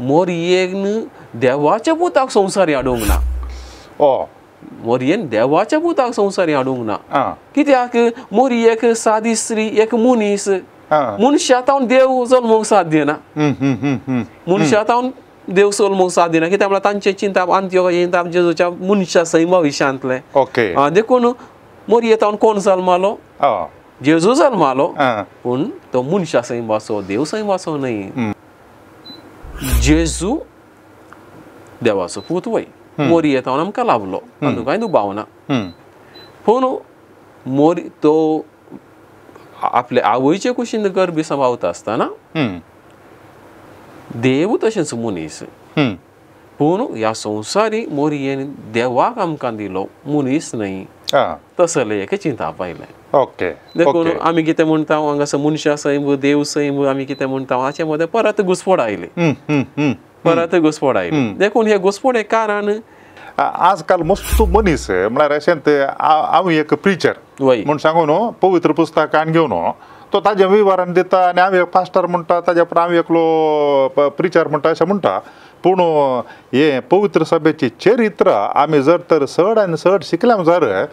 मोरयेन देवाच्या पुताक संवसारी हाडूंक ना मोरयेन देवाच्या पुताक संवसारी हाडूंक ना कित्याक मोरयेक सादी स्त्री एक मनीस मनशांत देव जल्मोवंक साध्य ना मनशांत देव जल्मोवंक साध्य ना कित्याक म्हळ्यार तांचे चिंता अंत्योक जेजूच्या मनशा सैमा विशांतले देखून मोरयेंत कोण जल्मालो जेजू जल्मालो पूण तो मनशा सैमाचो देव सैमाचो न्हय जेजू देवाचो पूत वय मोरयेंत आमकां लाभलो तातूंत कांय दुबाव ना पूण तो आपल्या आवयचे कुशीन गर्भी सांबाळता आसतना देव तशेंच मनीस पूण ह्या संवसारी मोरयेन देवाक आमकां दिलो मनीस न्हय तसले एक चिंता पायलें देखून आमी कितें म्हणटा हांगासर मनशा सैम देव सैम आमी कितें म्हणटा हाचे मदें परत घुसपड आयली देखून हे घुसपडे कारण आजकाल मस्त मनीस म्हळ्यार अशेंत हांव एक प्रिचर म्हूण सांगू न्हू पवित्र पुस्तकान घेवन तो ताजे विवरण दिता आनी हांव एक पास्टर म्हणटा ताजे उपरांत हांव एकलो प्रिचर म्हणटा अशें म्हणटा पूण हे पवित्र सभेची चरित्र आमी जर तर चड आनी चड शिकल्या जर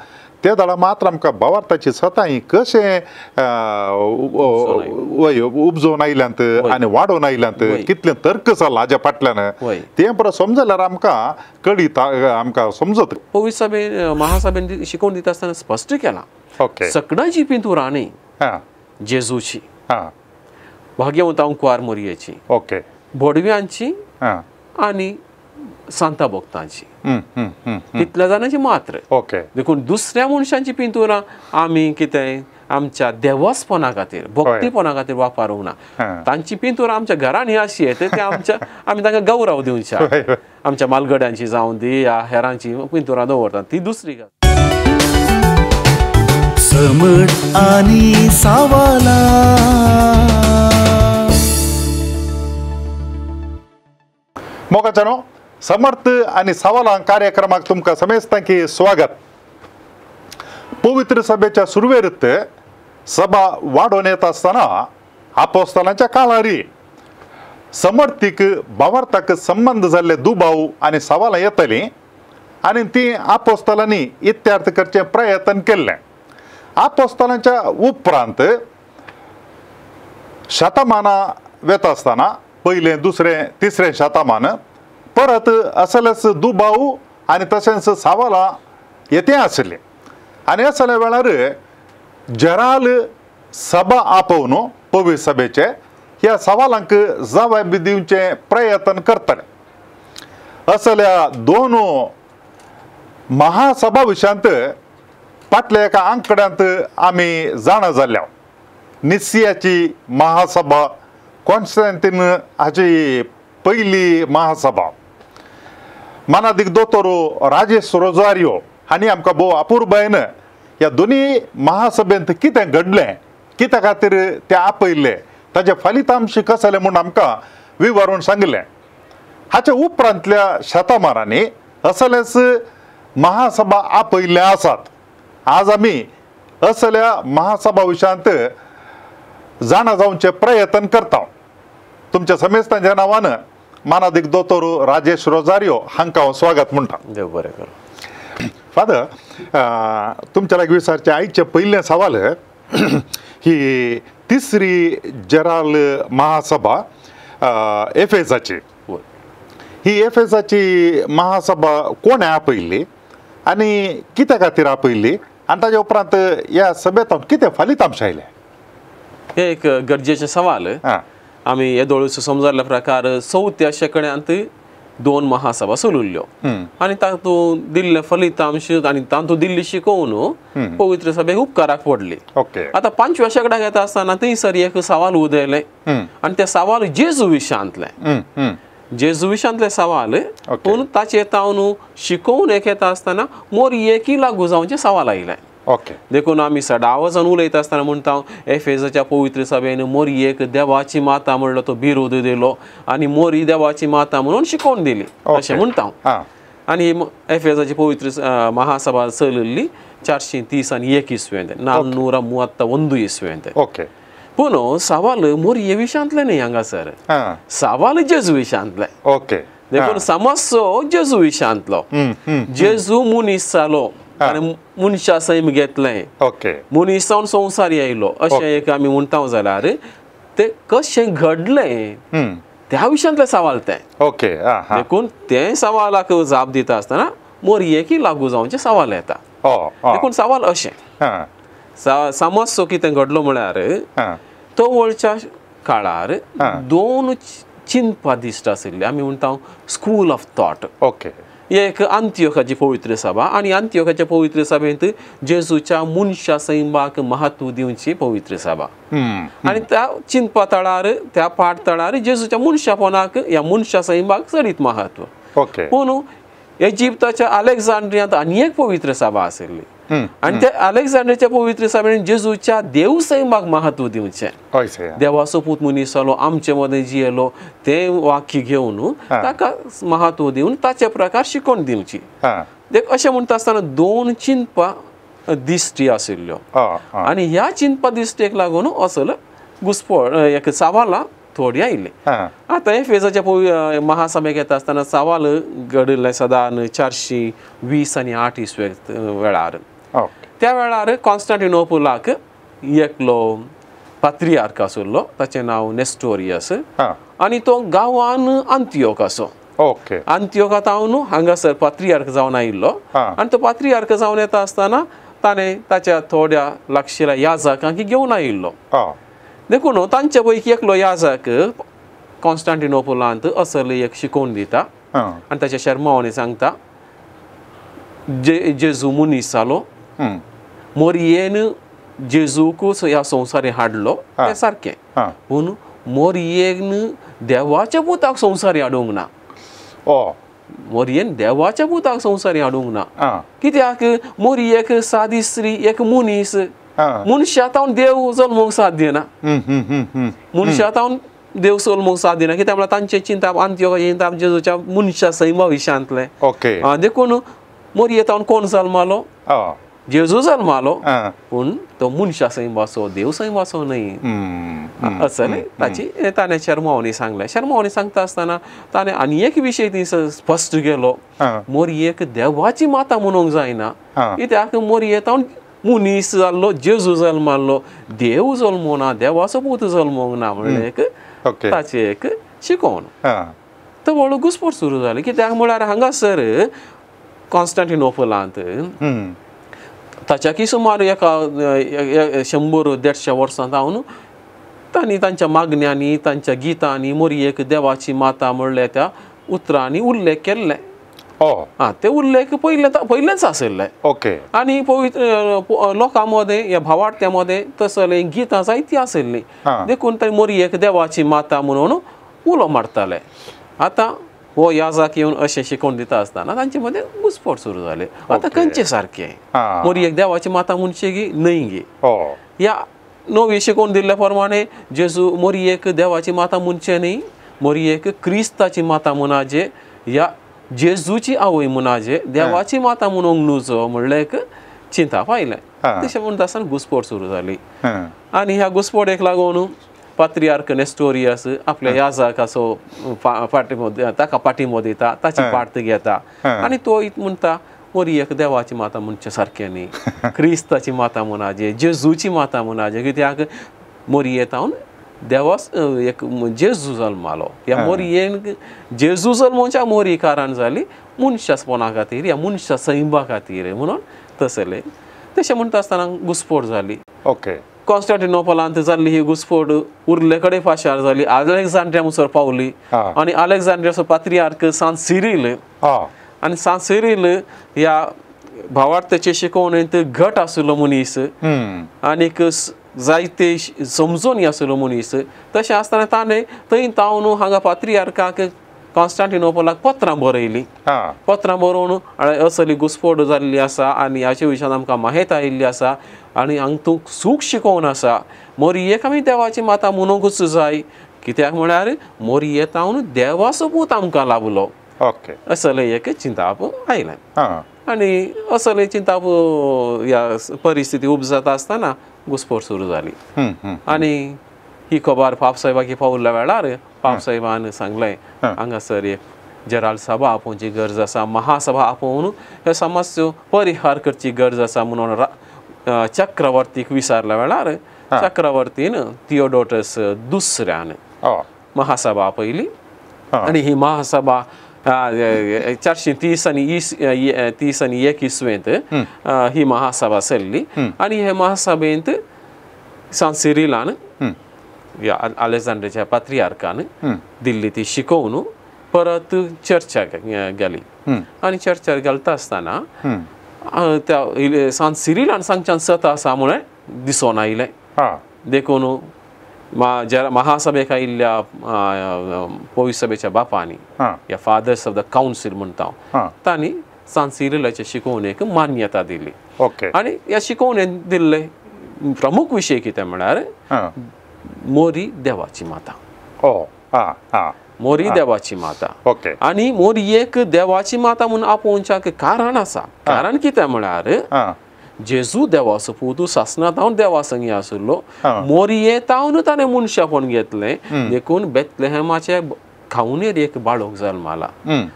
ते दाडा मात्र आमकां भावार्थाची सताय कशें उपजोवन आयल्यांत आनी वाडोवन आयल्यांत कितलें तर्क जालां हाज्या फाटल्यान तें परत समजल्यार आमकां कळीत आमकां समजत पवित्र सभे महासभेन शिकोवन दिता आसतना स्पश्ट केलां सगळ्यांची पिंतूरां न्ही जेजूची भाग्यवंतांक कुवार मोरयेची भोडव्यांची आनी सांता भक्तांची तितल्या जाणांची मात्र देखून दुसऱ्या मनशांची पिंतूरां आमी कितें आमच्या देवस्पणा खातीर भक्तीपणा खातीर वापरूंक ना तांची पिंतूरां आमच्या घरांत ही अशी येत ते आमच्या आमी तांकां गौरव दिवच्या आमच्या मालगड्यांची जावं दी या हेरांची पिंतूरां दवरतात ती दुसरी समट आनी सावाला मोगाच्यानो समर्थ आणि सवालां कार्यक्रमाक तुमकां समेस्तांकी स्वागत पवित्र सभेच्या सुरवेरीत सभा वाडोवन येता आसतना आपोस्तलांच्या काळारी समर्थीक भावार्थाक संबंध जाल्ले दुबाव आनी सवालां येतलीं आनी ती आपोस्तलांनी इत्यार्थ करचे प्रयत्न केल्ले आपोस्तलांच्या उपरांत शतमानां वेता आसतना पयलें दुसरें तिसरें शतमान परत असलेच दुबाव आनी तशेंच सवालां येते आसले आनी असल्या वेळार जराल सभा आपोवन पवित्र सभेचे ह्या सवालांक जबाब दिवचे प्रयत्न करतले असल्या दोन महासभा विशयांत फाटल्या एका आंकड्यांत आमी जाणा जाल्या निसियाची महासभा कॉन्स्टँटीन हाची पयली महासभा मानादीक दोतोर राजेश रोजारियो हांणी आमकां भोव अपुर्बायेन ह्या दोनी महासभेंत कितें घडलें कित्या खातीर ते आपयले ताचे फलितांश कसले म्हूण आमकां विवरून सांगलें हाचे उपरांतल्या शतमानांनी असलेच महासभा आपयल्ले आसात आज आमी असल्या महासभा विशयांत जाणा जावचे प्रयत्न करता तुमच्या समेस्तांच्या नांवान मानादीक दोतोर राजेश रोजारियो हांकां हांव स्वागत म्हणटा देव बरें करूं फादर तुमच्या लागीं विचारचे आयचे पयले सवाल ही तिसरी जराल महासभा एफेसाची ही एफेसाची महासभा कोणे आपयल्ली आनी कित्या खातीर आपयल्ली आनी ताजे उपरांत ह्या सभेंत कितें फलितांश आयले हे एक गरजेचे सवाल आमी येदोळूच समजल्या प्रकार 4थ्या शेंकड्यांत 2 महासभा चलुल्ल्यो आनी तातूंत दिल्ले फलितांश आनी तातूंत दिल्ली शिकोवन पवित्र सभेक उपकाराक पडली आतां 5व्या शेंकड्याक येता आसतना थंयसर एक सवाल उदेले आनी ते सवाल जेजू विशयांतले सवाल पूण ताचे तावन शिकोवन एक येता आसतना मोरयेकी लागू जावचे सवाल आयले देखून आमी सडा वचून उलयता आसतना म्हणटा एफेसाच्या पवित्र सभेन मोरयेक देवाची माता म्हणलो तो बिरोध दिलो आनी मोरी देवाची माता म्हणून शिकोवन दिली अशें म्हणटा आनी एफेसाची पवित्र महासभा चलली 430 आनी 1 इसवेंत 431 इसवेंत पूण सवाल मोरये विशयांतले न्ही हांगासर सवाल जेजू विशयांतले ओके देखून समस्यो जेजू विशयांतलो जेजू मनीस जालो आनी मनशा सैम घेतलें ओके मनीस जावन संवसार येयलो अशें एक आमी म्हणटा जाल्यार ते कशें घडलें त्या विशयांतले सवाल ते ओके देखून ते सवालाक जाप दिता आसतना मोरयेक लागू जावचे सवाल येता देखून सवाल अशें समस्यो कितें घडलो म्हळ्यार तो वळच्या काळार दोन चिंतपां दिश्ट आशिल्ले आमी म्हणटा स्कूल ऑफ थॉट ओके एक अंत्योखाची पवित्र सभा आनी अंत्योखाच्या पवित्र सभेंत जेजूच्या मनशा सैमाक महत्व दिवची पवित्र सभा आनी त्या चिंतपा तळार त्या पाठ तळार जेजूच्या मनशापणाक ह्या मनशा सैमाक चडीत महत्व ओके पूण इजिप्ताच्या अलेक्झांड्रियांत आनी एक पवित्र सभा आशिल्ली आनी त्या अलेक्झांड्रियाच्या पवित्र सभेन जेजूच्या देव सैमाक महत्व दिवचें देवाचो पूत मनीस जालो आमचे मदें जियेलो ते वाक्य घेवन ताका महत्व दिवन ताचे प्रकार शिकोवन दिवची देख अशें म्हणटा आसतना दोन चिंतपां दिश्टी आशिल्ल्यो आनी ह्या चिंतपां दिश्टेक लागून असल घुसपड एक सवालां थोडी आयिल्ली आतां एफेसाच्या महासभेक येता आसतना सवाल घडिल्ले सदां 420 आनी 8 इसवे वेळार त्या वेळार कॉन्स्टँटिनोपोलाक एकलो पात्रियार्क आशिल्लो ताचें नांव नेस्टोरियस आनी तो गांवान अंत्योक असो अंत्योकांतावन हांगासर पात्रियार्क जावन आयिल्लो आनी तो पात्रियार्क जावन येता आसतना ताणें ताच्या थोड्या लागशिल्ल्या याजकांक घेवन आयिल्लो देखून तांचे पैकी एकलो याजक कॉन्स्टँटिनोपोलांत असले एक शिकोवन दिता आनी ताच्या शर्मावणी सांगता जेजू मनीस जालो मोरयेन जेजूक ह्या संवसारी हाडलो तें सारकें पूण मोरयेन देवाच्या पुताक संवसारी हाडूंक ना मोरयेन देवाच्या पुताक संवसारी हाडूंक ना कित्याक मोरयेक सादी स्त्री एक मनीस मनशांत देव जल्मोवंक साध्य ना मनशांत देव जल्मोवंक साध्य ना कित्याक म्हळ्यार तांचे चिंता अंत्योका जेजूच्या मनशा सैमा विशयांतले देखून मोरयेंत कोण जल्मालो जेजू जल्मालो पूण तो मनशा सैमाचो देव सैमाचो न्हय असले ताची ताणें शर्मावणी सांगलें शर्मावणी सांगता आसतना ताणें आनी एक विशय थंय स्पश्ट केलो मोरयेक देवाची माता म्हणूंक जायना कित्याक मोरयेंत मनीस जाल्लो जेजू जल्मालो देव जल्मो ना देवाचो पूत जल्मोंक ना म्हणलें एक ताचें एक शिकोवन तो व्हडलो घुसपट सुरू जाली कित्याक म्हळ्यार हांगासर कॉन्स्टँटिनोपोलांत ताच्या सुमार एका 100-150 वर्सां जावन तांणी तांच्या मागण्यांनी तांच्या गितांनी मोरयेक देवाची माता म्हणले त्या उतरांनी उल्लेख केल्ले ते उल्लेख पयलेच आशिल्ले आनी पवित्र लोकां मदें ह्या भावार्थ्यां मदें तसले गितां जायतीं आशिल्लीं देखून ते मोरयेक देवाची माता म्हणून उलो मारताले आतां हो याजक येवन अशें शिकोवन दिता आसतना तांचे मदें घुसपट सुरू जाले आतां खंयचें सारकें मोरयेक देवाची माता म्हणचे गी न्हय गी ह्या नवी शिकोवन दिल्ले प्रमाणे जेजू मोरयेक देवाची माता म्हणचे न्हय मोरयेक क्रिस्ताची माता म्हणाजे ह्या जेजूची आवय म्हणाजे देवाची माता म्हणूंक नुजो म्हणलें एक चिंता पायलें तशें म्हणटा आसतना घुसपट सुरू जाली आनी ह्या घुसपटेक लागून पात्रियार्क नेस्टोरियस आपल्या याजकाचो ताका पाठिंबो दिता ताची पार्थ घेता आनी तो म्हणटा मोरयेक देवाची माता म्हणचे सारकें न्ही क्रिस्ताची माता म्हणाजे जेजूची माता म्हणाजे कित्याक मोरयेंतावन देवास एक जेजू जल्मालो ह्या मोरयेन जेजू जल्मोवच्या मोरी कारण जाली मनशासपणा खातीर ह्या मनशा सैमा खातीर म्हणून तशें म्हणटा आसतना घुसपट जाली कॉन्स्टँटिनोपोलांत जाल्ली ही घुसपट उरले कडेन फाशार जाली अलेक्झांड्रिया मुसर पावली आनी अलेक्झांड्रियाचो पात्रियार्क सांत सिरील आनी सांत सिरील ह्या भावार्थाचे शिकोवणेंत घट आशिल्लो मनीस आनीक जायते समजून आशिल्लो मनीस तशें आसतना ताणें थंय तावन हांगा पात्रियार्काक कॉन्स्टँटिनोपोलाक पत्रां बरयलीं पत्रां बरोवन असली घुसपट जाल्ली आसा आनी हाचे विशयान आमकां माहिती आयिल्ली आसा आनी हांगा सूख शिकोवन आसा मोरयेक आमी देवाची माता म्हणूंकूच जाय कित्याक म्हळ्यार मोरयेंतावन देवाचो पूत आमकां लाभलो असलें एक चिंताप आयलें आनी असलें चिंताप ह्या परिस्थिती उपजता आसतना घुसपट सुरू जाली आनी ही खबर पापसाहेबाकी पावल्या वेळार पापसाहेबान सांगलें हांगासर एक जराल सभा आपोवची गरज आसा महासभा आपोवन ह्यो समस्यो परिहार करची गरज आसा म्हणून चक्रवर्तीक विचारल्या वेळार चक्रवर्तीन थियोडोटस दुसऱ्यान महासभा आपयली आनी ही महासभा 430 आणि 1 इसवेंत ही महासभा चल्ली आनी हे महासभेंत सांत सिरिलान अलेक्झांड्रियाच्या पात्रियार्कान दिल्ली ती शिकोवन परत चर्चा गेली आनी चर्चा घालता आसतना त्या सांत सिरिलान सांगच्यान सत आसा म्हळें दिसून आयलें देखून महासभेक आयिल्ल्या पवित्र सभेच्या बापांनी या फादर्स ऑफ द काउन्सिल म्हणटा तांणी सांत सिरिलाच्या शिकवणेक मान्यता दिली आनी ह्या शिकवणेन दिल्ले प्रमुख विशय कितें म्हळ्यार मोरी देवाची माता मोरी देवाची माता आनी मोरयेक देवाची माता म्हणून आपोवच्याक कारण आसा कारण कितें म्हळ्यार जेजू देवाचो पूत सासणांत हांव देवा संगी आशिल्लो मोरयेंतावन ताणें मनशापण घेतलें देखून बेतलेहेमाचे खावनेर एक बाळक जल्माला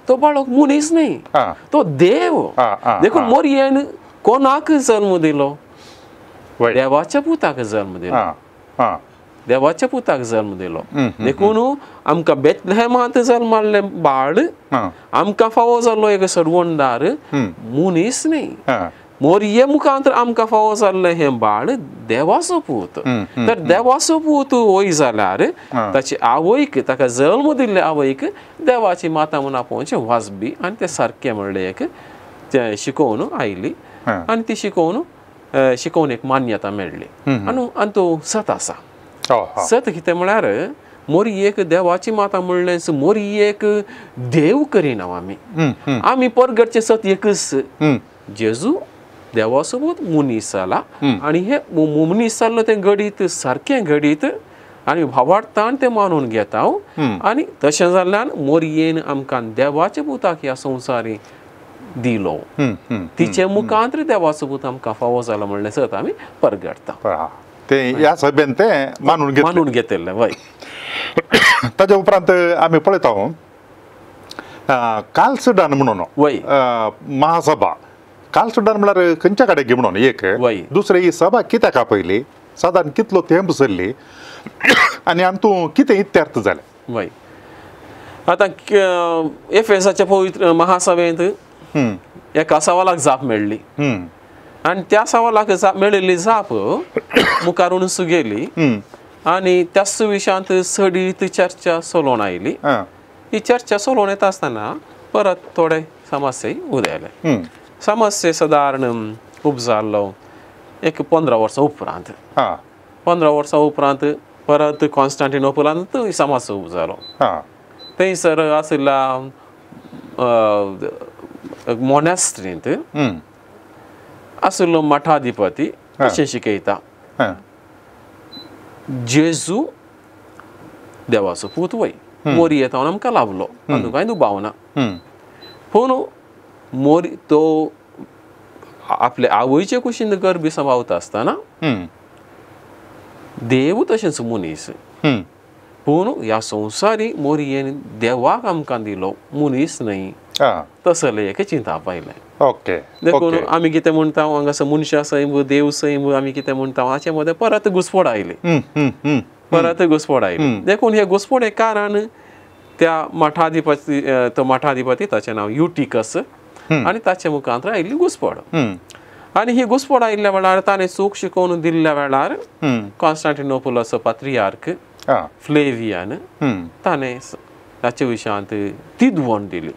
तो बाळक मनीस न्ही तो देव देखून मोरयेन कोणाक जल्म दिलो देवाच्या पुताक जल्म दिलो देवाच्या पुताक जल्म दिलो देखून आमकां बेतलेहेमांत जल्माल्लें बाळ आमकां फावो जाल्लो एक सरवणदार मनीस न्ही मोरये मुखांतर आमकां फावो जाल्लें हें बाळ देवाचो पूत तर देवाचो पूत वय जाल्यार ताची आवयक ताका जल्म दिल्ल्या आवयक देवाची माता म्हणून आपोवचें वाजबी आनी तें सारकें म्हणलें एक शिकोवन आयली आनी ती शिकोवणेक मान्यता मेळ्ळी आनी तो सत आसा सत कितें म्हळ्यार मोरयेक देवाची माता म्हणलें मोरयेक देव करिना आमी परगटचे सत एकच जेजू देवासोबत मनीस जाला आनी हे मनीस जाल्लो तें घडीत सारकें घडीत आनी भावार्थान तें मानून घेता आनी तशें जाल्ल्यान मोरयेन आमकां देवाच्या पुताक ह्या संवसारी दिलो तिचे मुखांतर देवाचो पूत आमकां फावो जाला म्हणलें सत आमी परगटता ते ह्या सभेन ते मानून घेतिल्लें वय ताच्या उपरांत आमी पळयता कालसडान म्हणून वय महासभा कालसडान म्हळ्यार खंयच्या कडेन गे म्हणून एक दुसरें ही सभा कित्याक आपयली सादारण कितलो तेंप चल्ली आनी हातूंत कितें इत्यार्थ जालें वय आतां एफेसाच्या पवित्र महासभेंत एका सवालाक जाप मेळ्ळी आनी त्या सवालाक जाप मेळिल्ली जाप मुखारून सुगेली आनी त्याच विशयांत सडीत चर्चा चलोवन आयली ही चर्चा चलोवन येता आसतना परत थोडे समस्या उदेले समस्या सादारण खूब जाल्लो एक 15 वर्सां उपरांत 15 वर्सां उपरांत परत कॉन्स्टँटिनोपलांत समस्या उब जालो थंयसर आशिल्ल्या मोनेस्ट्रींत आशिल्लो मठाधिपती अशें शिकयता जेजू देवाचो पूत वय मोरयेंतावन आमकां लाभलो तातूंत कांय दुबाव ना पूण तो आपल्या आवयचे कुशीन गर्भी सांबाळता आसतना देव तशेंच मनीस पूण ह्या संवसारी मोरयेन देवाक आमकां दिलो मनीस न्ही तसलें एक चिंता पायलें देखून आमी कितें म्हणटा हांगासर मनशां सैम देव सैम आमी कितें म्हणटा हाचे मदें परत घुसपड आयली देखून हे घुसपड एक कारण त्या मठाधिपती ताचें नांव युटिकस आनी ताचे मुखांतर आयिल्ली घुसपड आनी ही घुसपड आयिल्ल्या वेळार ताणें चूक शिकोवन दिल्ल्या वेळार कॉन्स्टँटिनोपलाचो पात्रियार्क फ्लेवियन ताणें ताचे विशयांत तिदवण दिली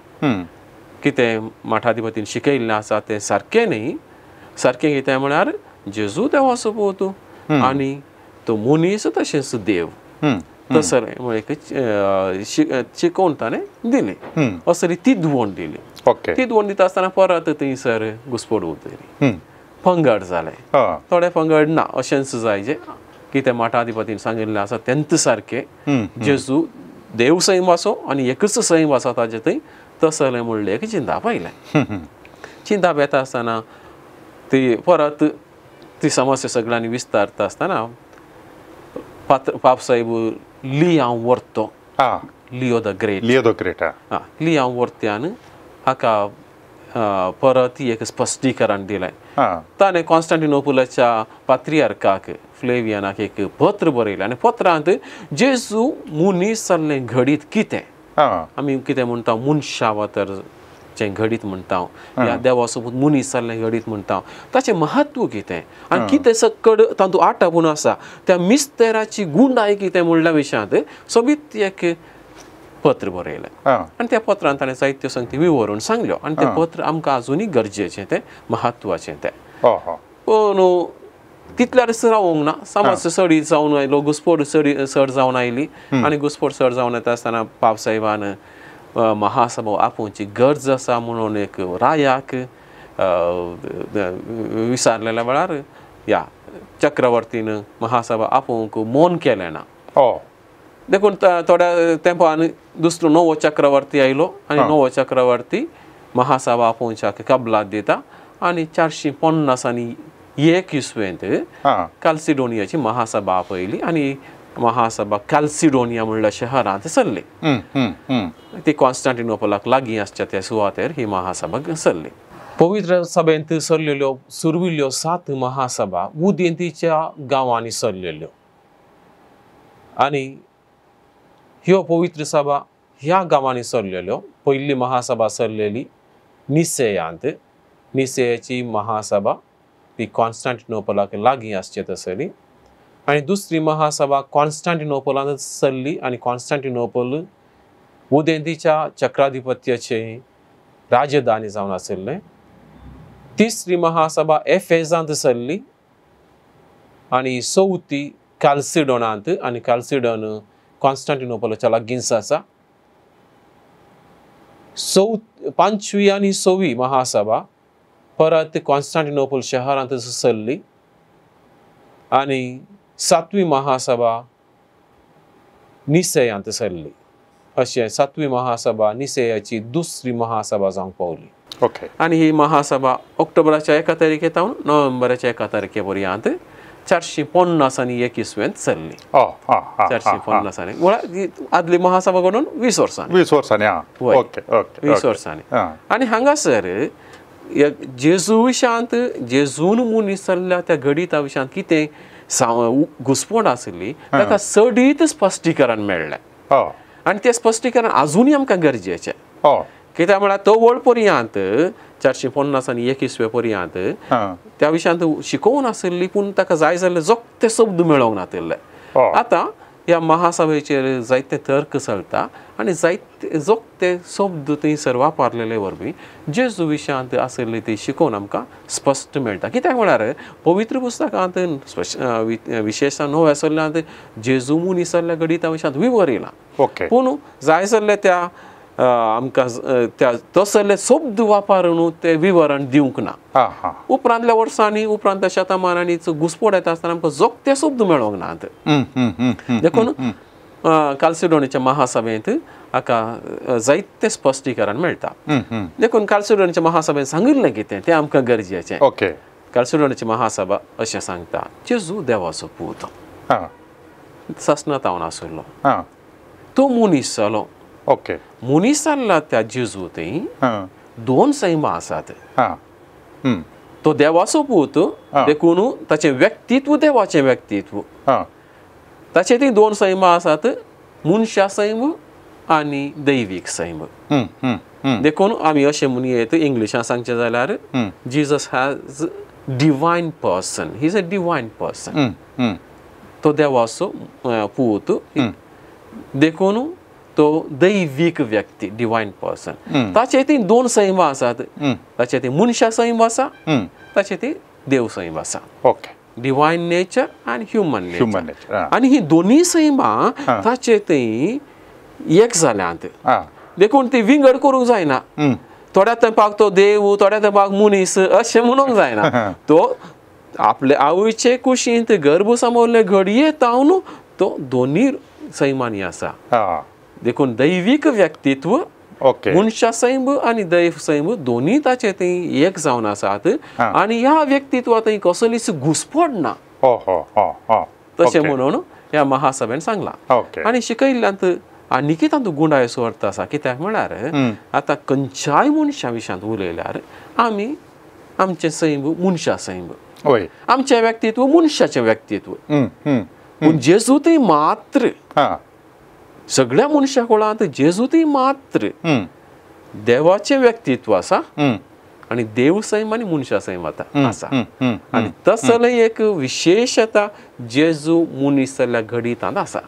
कितें मठाधिपतीन शिकयल्लें आसा तें सारकें न्ही सारकें कितें म्हळ्यार जेजू देवाचो पूत आनी तो मनीस तशेंच देव तसलें म्हळ्यार शिकोवन ताणें दिली असली तिदवण दिली तिदवण दिता आसतना परत थंयसर घुसपड उरली पंगड जालें थोडे पंगड ना अशेंच जाय जे कितें मठाधिपतीन सांगिल्लें आसा तेंच सारकें जेजू देव सैम आसो आनी एकच सैम आसा ताजे थंय तसलें म्हणलें एक चिंता पायलें चिंता येता आसतना ती परत ती समस्या सगळ्यांनी विस्तारता आसतना पापसाहेब लियां व्हरतो लिओ द ग्रेट लियां व्हरत्यान हाका परत एक स्पश्टीकरण दिलें ताणें कॉन्स्टँटिनोपलाच्या पात्रियार्काक फ्लेवियानाक एक पत्र बरयलें आनी पत्रांत जेजू मुनीस जाल्लें घडीत कितें आमी कितें म्हणटा मनशावतारचें घडीत म्हणटा या देवासोबत मनीस जाल्लें घडीत म्हणटा ताचें महत्व कितें आनी कितें सकड तातूंत आटापून आसा त्या मिस्तेराची गुंडाय कितें म्हणल्या विशयांत सोबीत एक पत्र बरयलें आनी त्या पत्रांत ताणें जायत्यो संगती विवरून सांगल्यो आनी तें पत्र आमकां आजुनूय गरजेचें तें महत्वाचें तें पूण तितल्यारच रावूंक ना समज सडी जावन आयलो घुस्फोट चड जावन आयली आनी घुस्फोट चड जावन येता आसतना पापसाहेबान महासभा आपोवची गरज आसा म्हणून एक रायाक विचारलेल्या वेळार या चक्रवर्तीन महासभा आपोवंक मोन केलें ना देखून थोड्या तेंपान दुसरो नवो चक्रवर्ती आयलो आनी नवो चक्रवर्ती महासभा आपोवच्याक कबलात दिता आनी 451 इसवेंत कॅल्सिडोनियाची महासभा आपयली आनी महासभा कॅल्सिडोनिया म्हणल्या शहरांत सरली ती कॉन्स्टँटिनोपलाक लागीं आसच्या त्या सुवातेर ही महासभा सरली पवित्र सभेंत सरलेल्यो सुरविल्ल्यो 7 महासभा उदेंतीच्या गांवांनी सरलेल्यो आनी ह्यो पवित्र सभा ह्या गांवांनी सरलेल्यो पयली महासभा सरलेली निसेयांत निसेयाची महासभा ती कॉन्स्टँटिनोपलाक लागीं आसचे थंयसरली आनी दुसरी महासभा कॉन्स्टँटिनोपलांत सरली आनी कॉन्स्टँटिनोपल उदेंतीच्या चक्राधिपत्याचे राजधानी जावन आशिल्लें तिसरी महासभा एफेजांत सरली आनी चवथी कॅल्सिडोनांत आनी कॅल्सिडोन कॉन्स्टँटिनोपलाच्या लागींच आसा पांचवी आनी 6वी महासभा परत कॉन्स्टँटिनोपल शहरांत सरली आनी 7वी महासभा निसेयांत सरली अशें 7वी महासभा निसेयाची दुसरी महासभा जावंक पावली आनी ही महासभा ऑक्टोबराच्या 1 तारखेतावन नोव्हेंबराच्या 1 तारखे पर्यंत 451 इसवेंत सरली 450 आदली महासभा घडून 20 वर्सांनी आनी हांगासर जेजू विशयांत जेजून मनीस जाल्ल्या त्या घडीता विशयांत कितें घुस्फोट आसली ताका सडीत स्पश्टीकरण मेळ्ळें आनी तें स्पश्टीकरण आजुनूय आमकां गरजेचें कित्याक म्हळ्यार तो वळ पर्यंत 451 इसवे पर्यंत त्या विशयांत शिकोवन आसली पूण ताका जाय जाल्ले जोक्ते शब्द मेळोंक नाशिल्ले आतां ह्या महासभेचेर जायते तर्क चलता आनी जायते जोक्ते शब्द थंयसर वापरलेले वरवीं जेजू विशयांत आसले ते शिकोवन आमकां स्पश्ट मेळटा कित्याक म्हळ्यार पवित्र पुस्तकांत विशेशतः नव्या सल्ल्यांत जेजू मनीस जाल्ल्या घडीता विशयांत विवरिलां पूण जाय जाल्ले त्या आमकां त्या तसले शब्द वापरून ते विवरण दिवंक ना उपरांतल्या वर्सांनी उपरांतल्या शतमानांनी घुस्फोट येता आसतना आमकां जोक्ते शब्द मेळोंक नात देखून कॅल्सिडोनियाच्या महासभेंत हाका जायते स्पश्टीकरण मेळटा देखून कॅल्सिडोनियाच्या महासभेंत सांगिल्लें कितें तें आमकां गरजेचें कॅल्सिडोनियाची महासभा अशें सांगता जेजू देवाचो पूत सस्नातावन आसलो तो मनीस जालो मनीस जाल्ला त्या जेजू थंय 2 सैमा आसात तो देवाचो पूत देखून ताचें व्यक्तित्व देवाचें व्यक्तित्व ताचे थंय 2 सैमा आसात मनशा सैम आनी दैवीक सैम देखून आमी अशें म्हणयेत इंग्लिशान सांगचें जाल्यार Jesus has divine person he is a divine person तो देवाचो पूत देखून तो दैवीक व्यक्ती डिवायन पर्सन ताचे थंय 2 सैमा आसात ताचे थंय मनशा सैम आसा ताचे थंय देव सैम आसा डिवायन नेचर आनी ह्युमन नेचर आनी ही दोनी सैमा ताचे थंय एक जाल्यांत देखून ती विंगड करूंक जायना थोड्या तेंपाक तो देव थोड्या तेंपाक मनीस अशें म्हणूंक जायना तो आपल्या आवयचे कुशींत गर्भ सांबाळले घडये तावन तो दोनी सैमांनी आसा देखून दैवीक व्यक्तित्व मनशा सैम आनी दैव सैम दोनी ताचे थंय एक जावन आसात आनी ह्या व्यक्तित्वांत कसलीच घुस्फोट ना तशें म्हणून ह्या महासभेन सांगला. आणि शिकयल्ल्यांत आनीकय तातूंत गुंडायसो अर्थ आसा. कित्याक म्हळ्यार आतां खंयच्याय मनशा विशयांत उलयल्यार आमी आमचें सैम मनशा सैम, आमचें व्यक्तित्व मनशाचें व्यक्तित्व. पूण जेजूतय मात्र सगळ्या मनशा कोळांत जेजूतय मात्र देवाचें व्यक्तित्व आसा आणि देव सैम आणि मनशा सैम आसा. आणि तसले एक विशेषता जेजू मनीस जाल्ल्या घडींत आसा.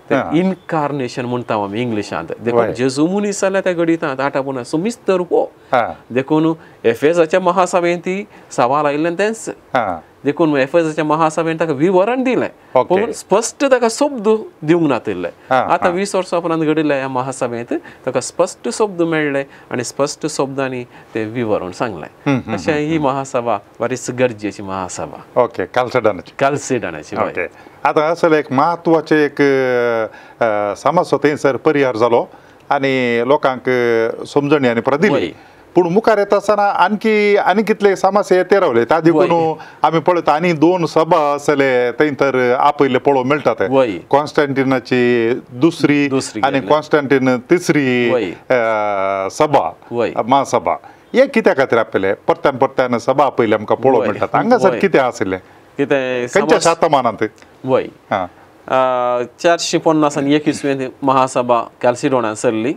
इनकार्नेशन म्हणटा आमी इंग्लिशांत. देखून जेजू मनीस जाल्ल्या त्या घडींत आठवून सो मिस्तर हो देखून एफेसाच्या महासभेंत ती सवाल आयिल्लें तेंच. देखून एफेसाच्या महासभेन ताका विवरण दिलें पूण स्पश्ट ताका शब्द दिवंक नातिल्ले. आतां 20 वर्सां उपरांत घडिल्ल्या ह्या महासभेंत ताका स्पश्ट शब्द मेळ्ळे आनी स्पश्ट शब्दांनी ते विवरण सांगलें. अशें ही महासभा बरीच गरजेची महासभा. कालसेडनाची. आतां असले एक म्हत्वाचे एक समस्या थंयसर परिहार जालो आनी लोकांक समजणी आनी दिली. पूण मुखार येता आसतना आनी कितले समस्या येते रावले. ताजे करून आमी पळयता आनी 2 सभा आसले थंयसर आपयले पळोवंक मेळटात. कॉन्स्टँटिनाची दुसरी आनी कॉन्स्टँटिन तिसरी सभा महासभा. हे कित्या खातीर आपयले परत्यान सभा आपयले आमकां पळोवंक मेळटात. हांगासर कितें आशिल्लें खंयच्या शतमानांत? 450 आनी 21 महासभा कॅल्सिडोनांत सरली.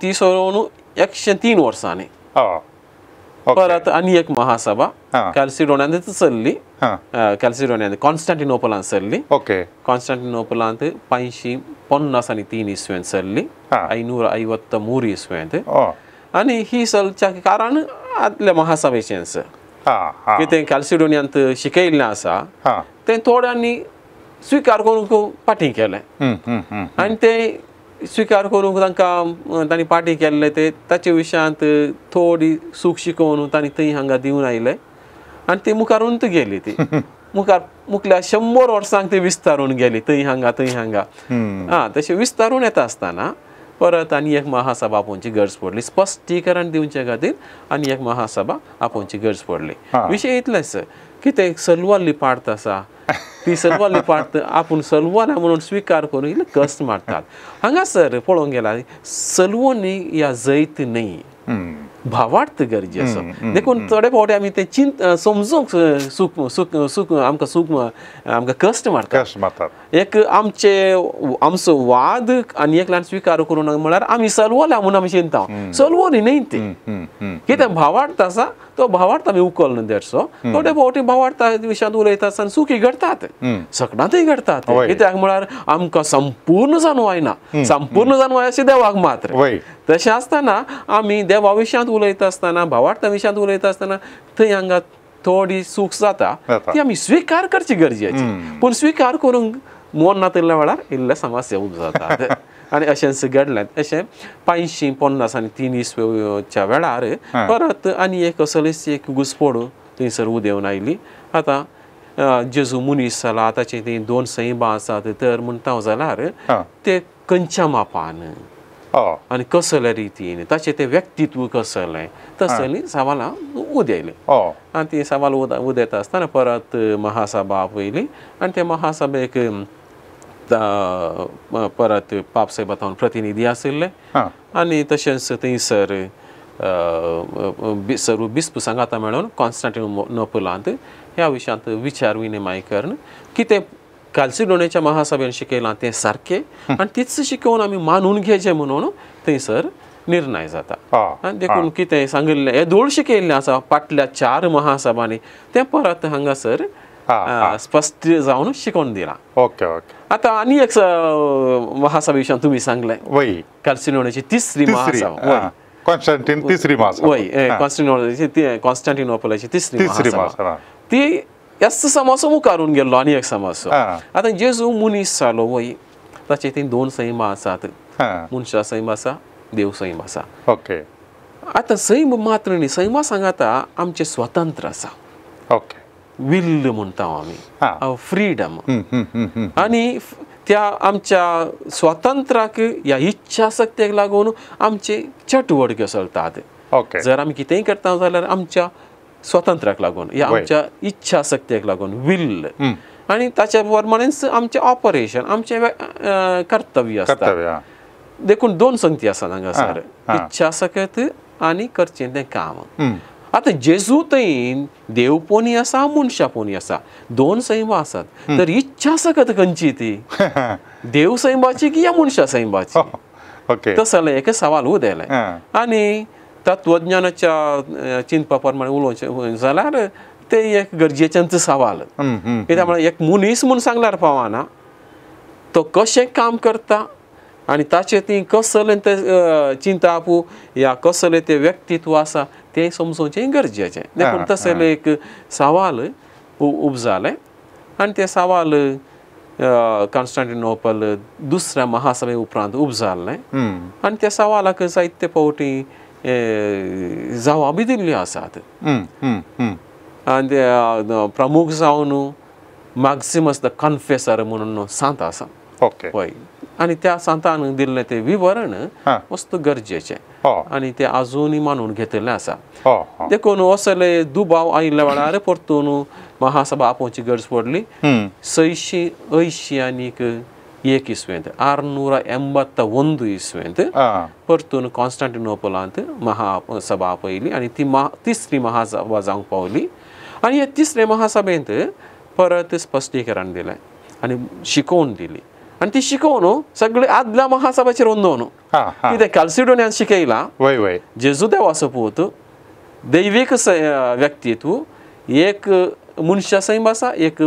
ती सोडून 103 वर्सांनी परत आनी एक महासभा कॅल्सिडोनांत चल्ली. कॅल्सिडोनांत कॉन्स्टँटिनोपलांत सरली. कॉन्स्टँटिनोपलांत 553 इसवेंत सरली. 553 इसवेंत. आनी ही चलच्या कारण आदल्या महासभेचेंच कितें कॅल्सिडोनियांत शिकयल्लें आसा तें थोड्यांनी स्विकार करूंक फाटीं केलें. आनी तें स्विकार करूंक तांणी पाटी केल्ले ते ताचे विशयांत थोडी सूख शिकोवन तांणी थंय हांगा दिवन आयले आनी ती मुखार उंत गेली. ती मुखल्या 100 वर्सांक ती विस्तारून गेली थंय हांगा. तशें विस्तारून येता आसतना परत आनी एक महासभा आपोवची गरज पडली. स्पश्टीकरण दिवचे खातीर आनी एक महासभा आपोवची गरज पडली. विशय इतलेंच कितें सलवाल्ली पार्ट आसा ती सलवाल्ली पार्ट आपूण सलवाना म्हणून स्विकार करून इल्ले कश्ट मारतात. हांगासर पळोवंक गेला सलवो न्ही ह्या जैत न्ही भावार्थ गरजेचो. देखून थोडे फावटी आमी ते समजूंक आमकां कश्ट मारतात. एक आमचो वाद आनी एकल्यान स्विकार करून म्हळ्यार आमी सलवल्या म्हणून आमी चिंता सलवो न्ही ती. कितें भावार्थ आसा तो भावार्थ आमी उखल न्ही देडचो. थोडे फावटी भावार्था विशयांत उलयता आसतना चुकी घडटात सगळ्यांतय घडटात. कित्याक म्हळ्यार आमकां संपूर्ण जाणवायना. संपूर्ण जाणवाय अशें देवाक मात्र. तशें आसतना आमी देवा विशयांत उलयता आसतना भावार्था विशयांत उलयता आसतना थंय हांगा थोडी सूख जाता ती आमी स्विकार करची गरजेची. पूण स्विकार करूंक मन नातिल्ल्या वेळार इल्ले समस्या जातात. आनी अशेंच घडलें. अशें 553 इसवेच्या वेळार परत आनी एक असलीच एक घुसपड थंयसर उदेंवन आयली. आतां जेजू मनीस जाला आतांचे ती 2 सैमा आसात तर म्हणटा जाल्यार ते खंयच्या मापान आनी कसले रितीन ताचें तें व्यक्तित्व कसलें तसलीं सवालां उदेयलीं. आनी ती सवाल उदेता आसतना परत महासभा आपयली आनी ते महासभेक परत पाप साहेबान प्रतिनिधी आशिल्ले आनी तशेंच थंयसर सर्व बिस्प सांगाता मेळून कॉन्स्टँटिनोपलांत ह्या विशयांत विचार विनिमय करून कितें कॅल्सिडोनाच्या महासभेन शिकयलां तें सारकें आनी तीच शिकोवन आमी मानून घेवचें म्हणून थंयसर निर्णय जाता. आनी देखून कितें सांगिल्लें हें धूळ शिकयल्लें आसा फाटल्या 4 महासभांनी तें परत हांगासर स्पश्ट जावन शिकोवन दिलां. आतां आनी एक महासभे विशयांत तुमी सांगलें कॅल्सिडोनाची तिसरी महासभा. कॉन्स्टँटिनोपलाची तिसरी महासभा ती ह्याच समस्या मुखारून गेल्लो आनी एक समस्या. आतां जेजू मनीस जालो वय ताचे ती 2 सैमा आसात. मनशा सैम आसा देव सैम आसा. आतां सैम मात्र न्ही सैमा सांगाता आमचें स्वतंत्र आसा. विल्ल म्हणटा आमी फ्रीडम. आनी त्या आमच्या स्वातंत्र्याक ह्या इच्छाशक्तीक लागून आमचे चटवटक्यो चलतात. जर आमी कितेंय करता जाल्यार आमच्या स्वातंत्र्याक लागून या आमच्या इच्छाशक्तीक लागून विल्ल. आणि ताच्या प्रमाणेच आमचे ऑपरेशन आमचे कर्तव्य असतात. देखून दोन संगती आसात हांगासर, इच्छाशक्त आनी करचें तें काम. आता जेजूतय देवपोनी आसा मनशापोनी आसा, दोन सैमा आसात. तर इच्छाशक्त खंयची ती, देव सैमाची की या मनशा सैमाची? तसं एक सवाल उदेलाय. आनी तत्वज्ञानाच्या चिंतपा प्रमाणे उलोवचें जाल्यार ते एक गरजेचेंच सवाल. कित्याक एक मनीस म्हूण सांगल्यार पावना, तो कशें काम करता आनी ताचें ती कसलें ते चिंता आपूं या कसलें ते व्यक्तित्व आसा तें समजोवचें गरजेचें. देखून तसलें एक सवाल उपजालें आनी ते सवाल कॉन्स्टँटिनोपल दुसऱ्या महासभे उपरांत उपजाल्लें. आनी त्या सवालाक जायते फावटी जवाबी दिल्ल्यो आसात. आनी ते प्रमुख जावन मॅक्सिमस द कन्फेसर म्हणून सांत आसा पळय, आनी त्या सांतान दिल्लें तें विवरण मस्त गरजेचें आनी तें आजुनूय मानून घेतिल्लें आसा. देखून असले दुबाव आयिल्ल्या वेळार परतून महासभा आपोवची गरज पडली. 681 इस्वेंत 681 इस्वेंत परतून कॉन्स्टँटिनोपलांत महासभा आपयली आनी ती तिसरी महासभा जावंक पावली. आनी ह्या तिसरे महासभेंत परत स्पश्टीकरण दिलें आनी शिकोवन दिली. आनी ती शिकोवन सगळे आदल्या महासभेचेर वंदोवन कितें कॅल्सिडोनियान शिकयलां, जेजू देवा सपूत दैवीक व्यक्तित्व, एक मनशा सैम आसा, एक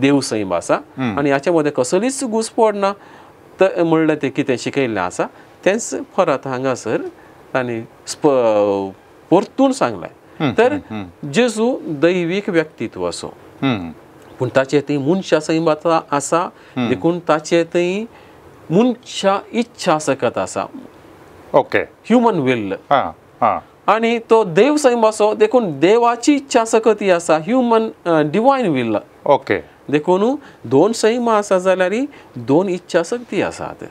देव सैम आसा, आनी हाचे मदें कसलीच घुसपड ना. म्हणलें तें कितें शिकयल्लें आसा तेंच परत हांगासर तांणी परतून सांगलें. तर जेजू दैवीक व्यक्तित्व असो, पूण ताचे थंय मनशा सैम आसा. देखून ताचे थंय मनशा इच्छाशक्त आसा, ह्युमन विल. आनी तो देव सैम असो, देखून देवाची इच्छाशक्ती आसा, ह्युमन डिवायन विल. देखून दोन सैम आसा जाल्यार दोन इच्छाशक्ती आसात.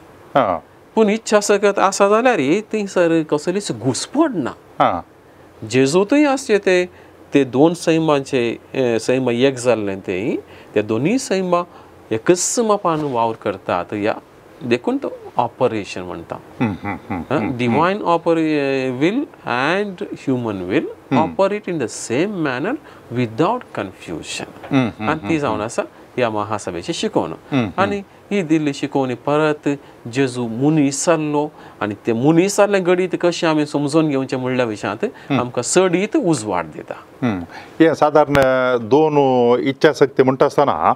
पूण इच्छाशक्त आसा जाल्यार थंयसर कसलीच घुसपड ना. जेजूतय आसचे ते दोन सैमांचे सैम एक जाल्लें ते दोनूय सैमा एकच मापान वावर करतात. या देखून तो ऑपरेशन म्हणटा. Divine will and human will operate in the same manner without confusion. आनी ती जावन आसा ह्या महासभेची शिकवण. आनी ही दिल्ली शिकवणी परत जेजू मनीस जाल्लो आनी ते मनीस जाल्लें घडीत कशें आमी समजून घेवचें म्हणल्या विशयांत आमकां चडीत उजवाड दिता. हे साधारण दोन इच्छाशक्ती म्हणटा आसतना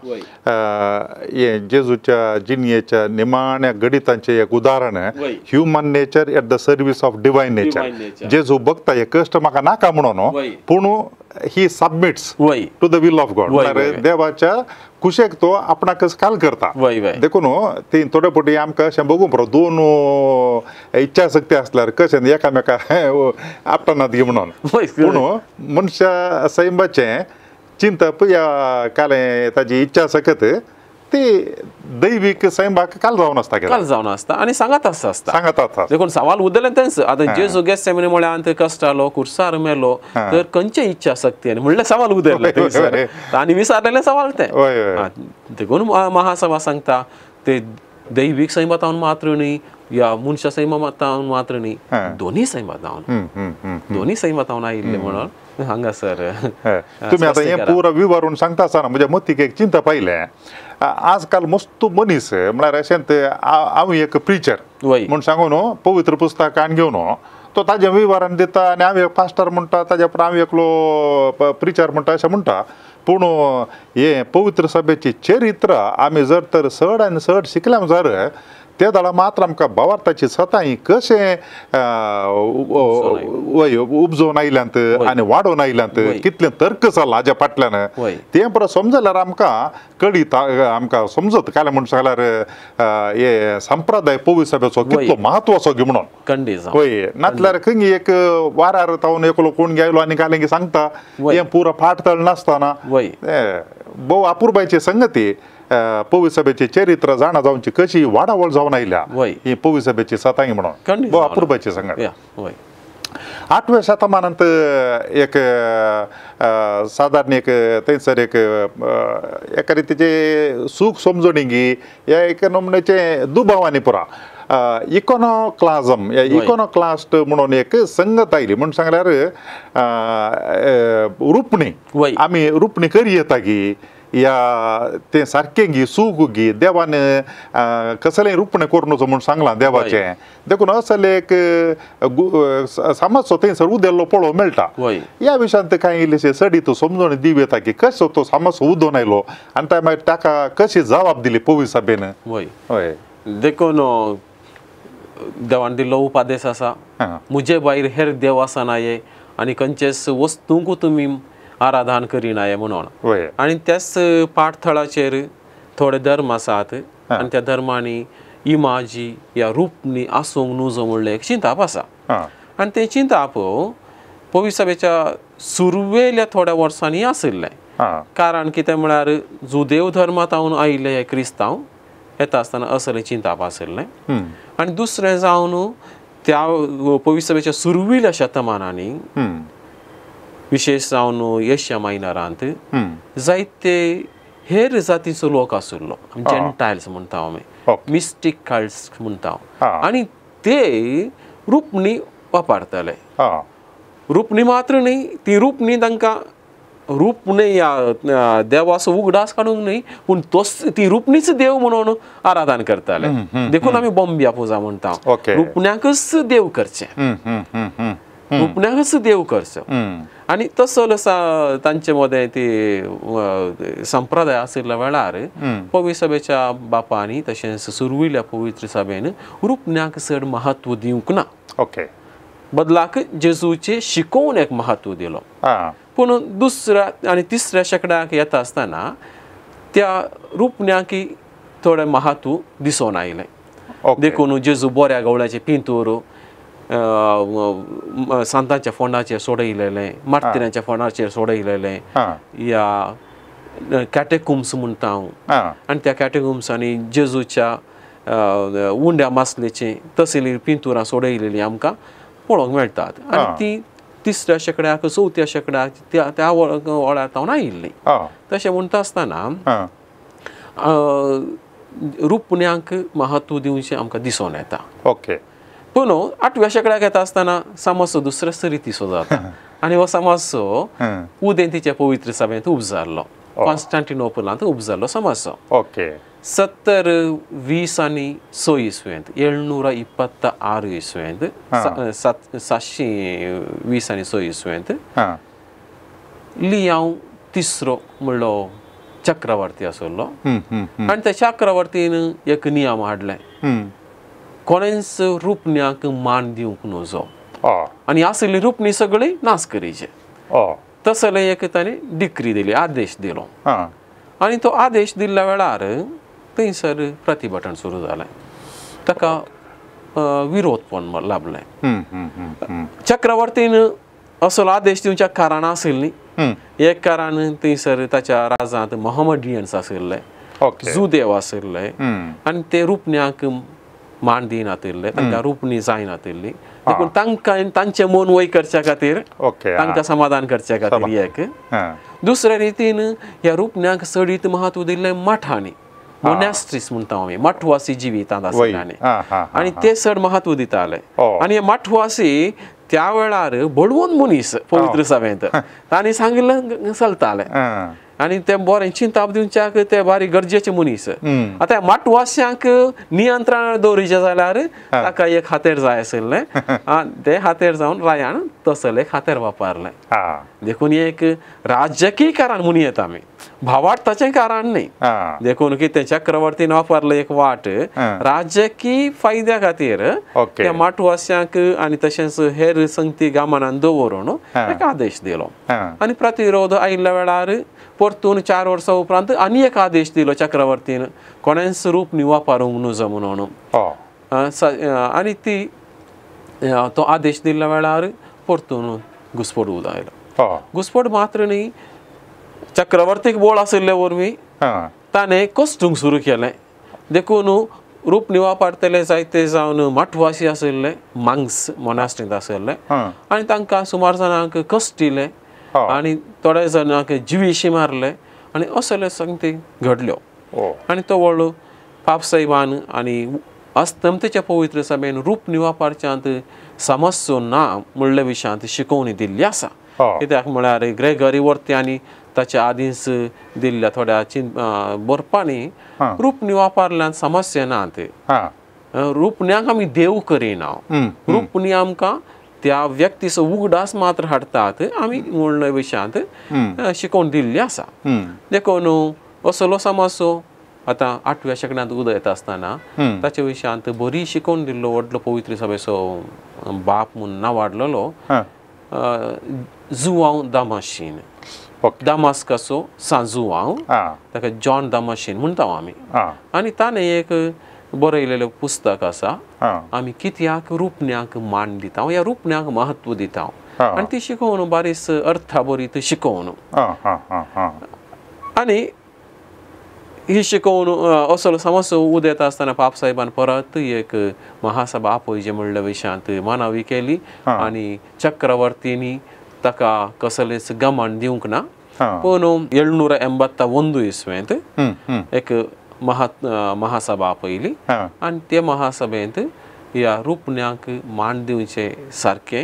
हे जेजूच्या जिणयेच्या निमाण्या गणितांचें एक उदाहरण human nature at the service of divine nature. जेजू बघता हे कश्ट म्हाका नाका म्हणून, पूण ही submits to the will of God. देवाच्या कुशेक तो आपणाकच काल करता. देखून ती थोडे फावटी आमकां अशें बघूंक पडटा दोन इच्छाशक्ती आसल्यार कशें एकामेका आपणात घे म्हणून. पूण मनशा सैमाचें चिंतप या कालें ताची इच्छाशक्त ती दैवीक सैमाक काल जावन आसता आनी सांगात आसता. देखून सवाल उदेलें तेंच. आतां जेजू गेत्सेमनी म्हळ्यार कश्टालो कुर्सार मेलो तर खंयचे इच्छाशक्ती म्हणलें सवाल उदेलें आनी विचारलेलें सवाल तें. देखून महासभा सांगता ते दैवीक सैमात हांव मात्र न्ही या मनशा सैमात हांव मात्र न्ही, दोनी सैमात हांव आयिल्ले म्हणून हांगासर तुमी आतां हें पुरो विवरून सांगता आसतना म्हज्या मतीक एक चिंता पायलें. आजकाल मस्त मनीस म्हळ्यार अशेंत हांव एक प्रिचर म्हूण सांगून पवित्र पुस्तकान घेवन तो ताजें विवरण दिता आनी हांव एक पास्टर म्हणटा ताज्या उपरांत हांव एकलो प्रिचर म्हणटा अशें म्हणटा. पूण हे पवित्र सभेची चरित्र आमी जर तर चड आनी चड शिकल्या जर ते दाडा मात्र आमकां भावार्थाची सताय कशें उपजोवन आयल्यांत आनी वाडोवन आयल्यांत, कितलें तर्क जालां हाज्या फाटल्यान तें परत समजल्यार आमकां कळीत आमकां समजत काय म्हणून सांगल्यार हे संप्रदाय पवित्र सभेचो कितलो म्हत्वाचो घे म्हणून. होय, नातल्यार खंय एक वारार तावन एकलो कोण गेलो आनी कालें की सांगता हें पुरो फाटतळ नासतना भोव अपुर्बायची संगती. पवित्र सभेची चरित्र जाणा जावची कशी वाडावळ जावन आयल्या ही पवित्र सभेची सतांगी म्हणून भोव अपुर्बायची संगत. 8व्या शतमानात एक साधारण एक थंयसर एक एका रितीचे सूख समजोवणी ह्या एका नमूनेचे दुबावांनी पुरा इकॉनोक्लाझम या इकॉनोक्लास्ट म्हणून एक संगत आयली म्हणून सांगल्यार रुपणी आमी रुपणी करी येता की या ते सारकें गी सूख गी देवान कसलें रुपणें करून म्हणून सांगलां देवाचें देखून असले एक समाज थंयसर उदेल्लो पळोवंक मेळटा ह्या विशयांत कांय इल्लेशे सडी तो समजून दिव येता की कसो तो समाज उदोवन आयलो आनी त्या मागीर ताका कशी जबाब दिली पवित्र सभेन. हय देखून देवान दिल्लो उपादेश आसा मुजे भायर हेर देव आसनाये आनी खंयचेच वस्तूंक तुमी आराधन करिनाये म्हणून आनी त्याच पाठथळाचेर थोडे धर्म आसात आनी त्या धर्मांनी इमाजी या रूपनी आसूंक न्हू म्हणलें एक चिंताप आसा आनी तें चिंताप पवित्र सभेच्या सुरवेल्या थोड्या वर्सांनी आशिल्लें. कारण कितें म्हळ्यार जुदेव धर्मांतल्यान आयिल्ले हे क्रिस्तांव येता आसतना असलें चिंताप आशिल्लें आनी दुसरें जावन त्या पवित्र सभेच्या सुरवेल्या शतमानांनी विशेष जावन एशिया मायनरांत जायते हेर जातीचो लोक आशिल्लो जेंटायल्स म्हणटा आमी मिस्टीक कल्ट्स म्हणटा आनी ते रुपणी वापरताले. रुपणी मात्र न्ही ती रुपणी तांकां रूप न्ही या देवाचो उगडास काडूंक न्ही पूण ती रुपणीच देव म्हणून आराधन करताले. देखून आमी बॉम्बिया पुजा म्हणटा रुपण्याकच देव करचें रुपण्याकच देव करचो आनी तसो तांचे मदें ती संप्रदाय आशिल्ल्या वेळार पवित्र सभेच्या बापांनी तशेंच सुरविल्ल्या पवित्र सभेन रुपण्याक चड महत्व दिवंक ना. बदलाक जेजूचे शिकोवन एक महत्व दिलो. पूण दुसऱ्या आनी तिसऱ्या शेंकड्याक येता आसतना त्या रुपण्याक थोडें महत्व दिसून आयलें. देखून जेजू बऱ्या गवळ्याचे पिंतूर सांतांच्या फोंडाचेर सोडयलेलें मार्तिनाच्या फोंडाचेर सोडयलेलें या कॅटेकुम्स म्हणटा हांव आनी त्या कॅटेकुम्सांनी जेजूच्या उंड्या मासलेचें तसलीं पिंतुरां सोडयलेलीं आमकां पळोवंक मेळटात. आनी ती तिसऱ्या शेंकड्याक चवथ्या शेंकड्याक त्या वळार तावन आयिल्लीं. तशें म्हणटा आसतना रुपण्यांक महत्व दिवचें आमकां दिसून येता. पूण 8व्या शेंकड्याक येता आसतना समाजचो दुसऱ्याच रितीचो जाता आनी हो समाजचो उदेंतीच्या पवित्र सभेंत उपजाल्लो कॉन्स्टँटिनोपलांत उपजाल्लो समाजचो. 720 आनी 6 इसवेंत 726 इसवेंत 720 आनी 6 इसवेंत लियांव तिसरो म्हणलो चक्रवर्ती आसलो आनी त्या चक्रवर्तीन एक नियम हाडले कोणेंच रुपण्याक मान दिवंक नजो आनी आशिल्ली रुपणी सगळी नाश करीचे. तसलें एक ताणें डिक्री दिली आदेश दिलो आनी तो आदेश दिल्ल्या वेळार थंयसर प्रतिभटन सुरू जालें. ताका विरोध पण लाभलें. चक्रवर्तीन असलो आदेश दिवच्या कारणां आशिल्लीं. एक कारण थंयसर ताच्या राजांत मोहम्मडियन्स आशिल्ले जुदेव आशिल्ले आनी ते रुपण्याक मान दिनातिल्ले तांकां रुपणी जायनातिल्ली. देखून तांकां तांचें मन वय करच्या खातीर तांकां समाधान करच्या खातीर एक. दुसऱ्या रितीन ह्या रुपण्याक चडीत महत्व दिल्लें मठांनी मोनॅस्ट्रीज म्हणटा आमी मठवासी जिवितांत आशिल्ल्यांनी आनी ते चड महत्व दिताले. आनी हे मठवासी त्या वेळार बडवून मनीस पवित्र सभेंत तांणी सांगिल्लें चलतालें आनी ते बरें चिंताप दिवच्याक ते बारी गरजेचे मनीस. आतां मठवाश्यांक नियंत्रण दवरिचें जाल्यार ताका एक हातेर जाय आशिल्लें ते हातेर जावन रायान तसलें हातेर वापरलें. देखून एक राजकीय कारण म्हणून येता आमी भावार्थाचें कारण न्ही. देखून की ते चक्रवर्तीन वापरलें एक वाट राजकीय फायद्या खातीर त्या मठवाश्यांक आनी तशेंच हेर संगती गामानान दवरून एक आदेश दिलो आनी प्रतिरोध आयिल्ल्या वेळार परतून 4 वर्सां उपरांत आनी एक आदेश दिलो चक्रवर्तीन कोणेंच रूप वापरूंक नजो म्हणून. आनी ती तो आदेश दिल्ल्या वेळार परतून घुसपट उदायलो. घुसपट मात्र न्ही चक्रवर्तीक बोळ आशिल्ले वरवीं ताणें कश्टूंक सुरू केलें. देखून रूपनी वापरतले जायते जावन माठवासी आसले मांग्स मोनास्ट्रींत आसले आनी तांकां सुमार जाणांक कश्टिले आनी थोडे जाणांक जिवीशी मारले आनी असले संगती घडल्यो आनी तो व्हडलो पापसाहेबान आनी अस्तंतेच्या पवित्र सभेन रूपनी वापरच्यांत समस्यो ना म्हणले विशयांत शिकोवणी दिल्ली आसा कित्याक म्हळ्यार ग्रेगरी वर्त्यांनी ताच्या आदींच दिल्ल्या थोड्या बरपांनी रूपनी वापरल्यान समस्या नात रूपण्यांक आमी देव करिना रूपणी आमकां त्या व्यक्तीचो उगडास मात्र हाडतात आमी म्हणले विशयांत शिकोवन दिल्ली आसा देखून असलो समस्यो आतां 8व्या शेंकड्यांत उदयता आसतना ताचे विशयांत बरी शिकोवन दिल्लो व्हडलो पवित्र सभेचो बाप म्हूण नांवाडलेलो जुआंव दामाशीन दामास्काचो सांजुआंव ताका जॉन दामाशीन म्हणटा आमी आनी ताणें एक बरयलेलें पुस्तक आसा आमी कित्याक रूपण्यांक मान दिता ह्या रूपण्यांक महत्व दिता आनी ती शिकोवन बारीस अर्थाबरीत शिकोवन आनी ही शिकोवन असलो समस्या उदेता आसतना पाप साहेबान परत एक महासभा आपयचे म्हणल्या विशयांत मानावी केली आनी चक्रवर्तींनी ताका कसलेच गमन दिवंक ना पूण 1781 इसवेंत एक महासभा आपयली आनी ते महासभेंत ह्या रूपण्यांक मान दिवचे सारकें